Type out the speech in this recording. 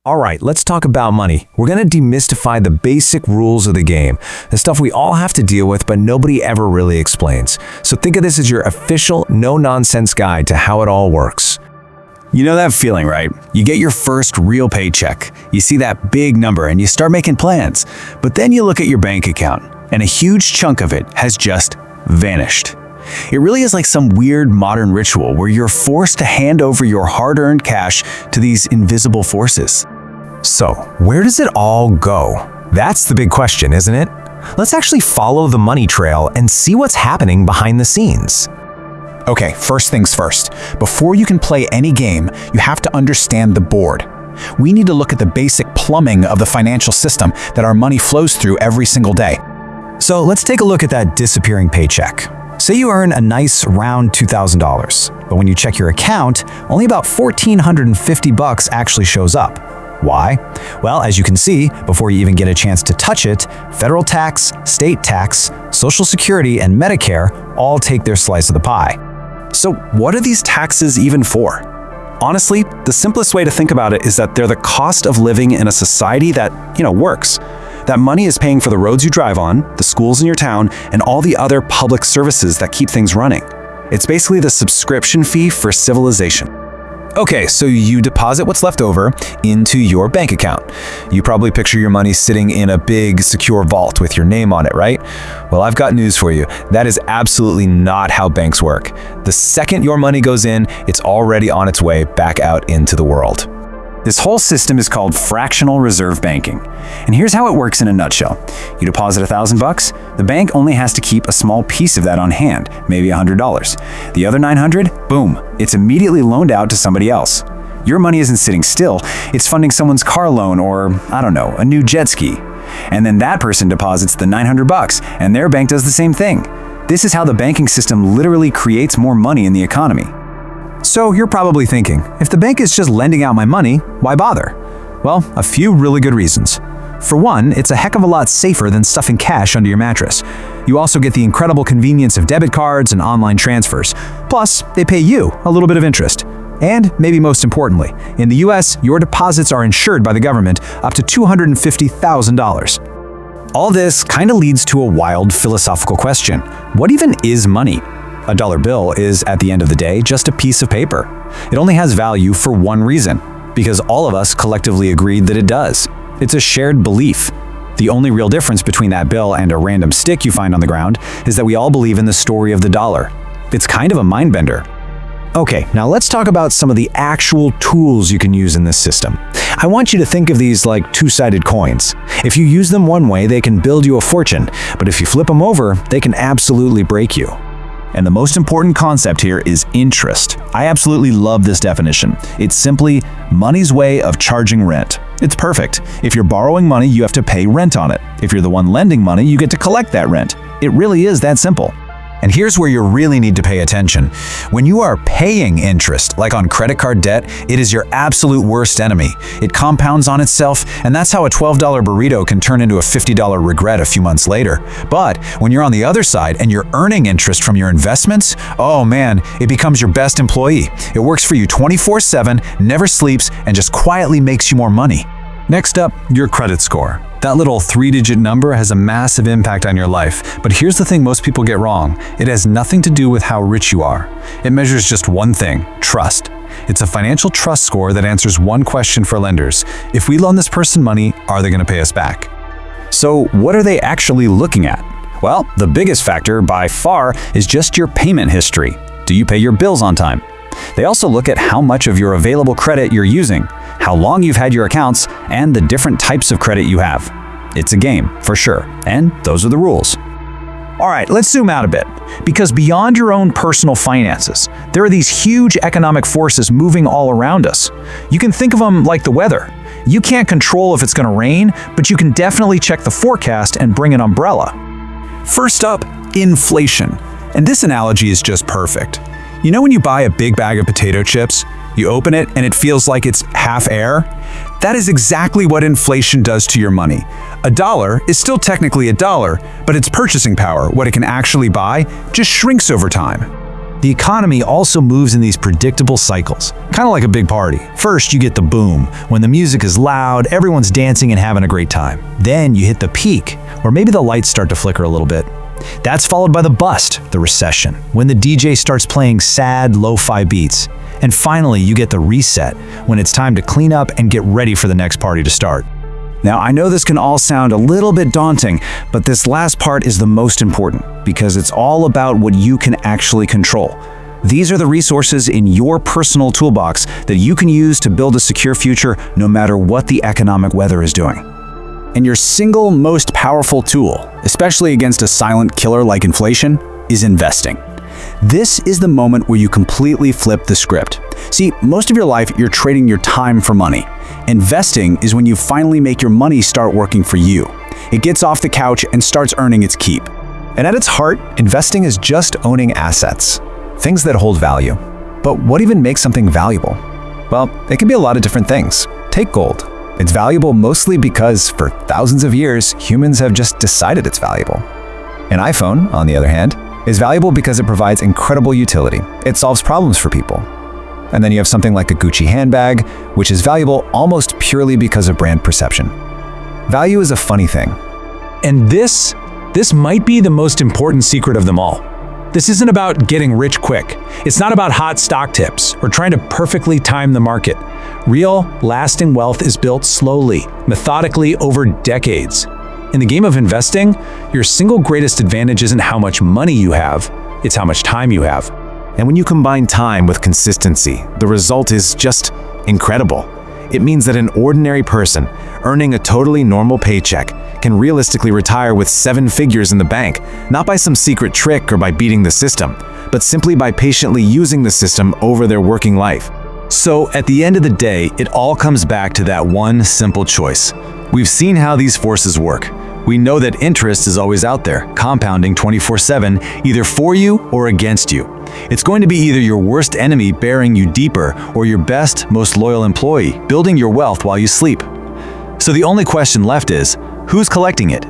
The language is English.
All right, let's talk about money. We're going to demystify the basic rules of the game, the stuff we all have to deal with but nobody ever really explains. So think of this as your official, no-nonsense guide to how it all works. You know that feeling, right? You get your first real paycheck. You see that big number and you start making plans. But then you look at your bank account and a huge chunk of it has just vanished. It really is like some weird modern ritual where you're forced to hand over your hard-earned cash to these invisible forces. So, where does it all go? That's the big question, isn't it? Let's actually follow the money trail and see what's happening behind the scenes. Okay, first things first. Before you can play any game, you have to understand the board. We need to look at the basic plumbing of the financial system that our money flows through every single day. So let's take a look at that disappearing paycheck. Say you earn a nice round $2,000, but when you check your account, only about $1,450 actually shows up. Why? Well, as you can see, before you even get a chance to touch it, federal tax, state tax, Social Security, and Medicare all take their slice of the pie. So what are these taxes even for? Honestly, the simplest way to think about it is that they're the cost of living in a society that, works. That money is paying for the roads you drive on, the schools in your town, and all the other public services that keep things running. It's basically the subscription fee for civilization. Okay, so you deposit what's left over into your bank account. You probably picture your money sitting in a big, secure vault with your name on it, right? Well, I've got news for you. That is absolutely not how banks work. The second your money goes in, it's already on its way back out into the world. This whole system is called fractional reserve banking. And here's how it works in a nutshell. You deposit $1,000, the bank only has to keep a small piece of that on hand, maybe $100. The other $900, boom, it's immediately loaned out to somebody else. Your money isn't sitting still, it's funding someone's car loan or, a new jet ski. And then that person deposits the $900 and their bank does the same thing. This is how the banking system literally creates more money in the economy. So you're probably thinking, if the bank is just lending out my money, why bother? Well, a few really good reasons. For one, it's a heck of a lot safer than stuffing cash under your mattress. You also get the incredible convenience of debit cards and online transfers. Plus, they pay you a little bit of interest. And maybe most importantly, in the US, your deposits are insured by the government up to $250,000. All this kind of leads to a wild philosophical question. What even is money? A dollar bill is, at the end of the day, just a piece of paper. It only has value for one reason, because all of us collectively agreed that it does. It's a shared belief. The only real difference between that bill and a random stick you find on the ground is that we all believe in the story of the dollar. It's kind of a mind bender. Okay, now let's talk about some of the actual tools you can use in this system. I want you to think of these like two-sided coins. If you use them one way, they can build you a fortune, but if you flip them over, they can absolutely break you. And the most important concept here is interest. I absolutely love this definition. It's simply money's way of charging rent. It's perfect. If you're borrowing money, you have to pay rent on it. If you're the one lending money, you get to collect that rent. It really is that simple. And here's where you really need to pay attention. When you are paying interest, like on credit card debt, it is your absolute worst enemy. It compounds on itself, and that's how a $12 burrito can turn into a $50 regret a few months later. But when you're on the other side and you're earning interest from your investments, oh man, it becomes your best employee. It works for you 24/7, never sleeps, and just quietly makes you more money. Next up, your credit score. That little 3-digit number has a massive impact on your life, but here's the thing most people get wrong. It has nothing to do with how rich you are. It measures just one thing: trust. It's a financial trust score that answers one question for lenders. If we loan this person money, are they going to pay us back? So what are they actually looking at? Well, the biggest factor by far is just your payment history. Do you pay your bills on time? They also look at how much of your available credit you're using, how long you've had your accounts, and the different types of credit you have. It's a game, for sure, and those are the rules. All right, let's zoom out a bit, because beyond your own personal finances, there are these huge economic forces moving all around us. You can think of them like the weather. You can't control if it's going to rain, but you can definitely check the forecast and bring an umbrella. First up, inflation. And this analogy is just perfect. You know when you buy a big bag of potato chips, you open it and it feels like it's half air? That is exactly what inflation does to your money. A dollar is still technically a dollar, but its purchasing power, what it can actually buy, just shrinks over time. The economy also moves in these predictable cycles, kind of like a big party. First, you get the boom, when the music is loud, everyone's dancing and having a great time. Then you hit the peak, where maybe the lights start to flicker a little bit. That's followed by the bust, the recession, when the DJ starts playing sad, lo-fi beats. And finally, you get the reset, when it's time to clean up and get ready for the next party to start. Now, I know this can all sound a little bit daunting, but this last part is the most important because it's all about what you can actually control. These are the resources in your personal toolbox that you can use to build a secure future no matter what the economic weather is doing. And your single most powerful tool, especially against a silent killer like inflation, is investing. This is the moment where you completely flip the script. See, most of your life, you're trading your time for money. Investing is when you finally make your money start working for you. It gets off the couch and starts earning its keep. And at its heart, investing is just owning assets, things that hold value. But what even makes something valuable? Well, it can be a lot of different things. Take gold. It's valuable mostly because, for thousands of years, humans have just decided it's valuable. An iPhone, on the other hand, is valuable because it provides incredible utility. It solves problems for people. And then you have something like a Gucci handbag, which is valuable almost purely because of brand perception. Value is a funny thing. And this might be the most important secret of them all. This isn't about getting rich quick. It's not about hot stock tips or trying to perfectly time the market. Real, lasting wealth is built slowly, methodically over decades. In the game of investing, your single greatest advantage isn't how much money you have, it's how much time you have. And when you combine time with consistency, the result is just incredible. It means that an ordinary person earning a totally normal paycheck can realistically retire with 7 figures in the bank, not by some secret trick or by beating the system, but simply by patiently using the system over their working life. So at the end of the day, it all comes back to that one simple choice. We've seen how these forces work. We know that interest is always out there, compounding 24/7, either for you or against you. It's going to be either your worst enemy burying you deeper or your best, most loyal employee building your wealth while you sleep. So the only question left is, who's collecting it?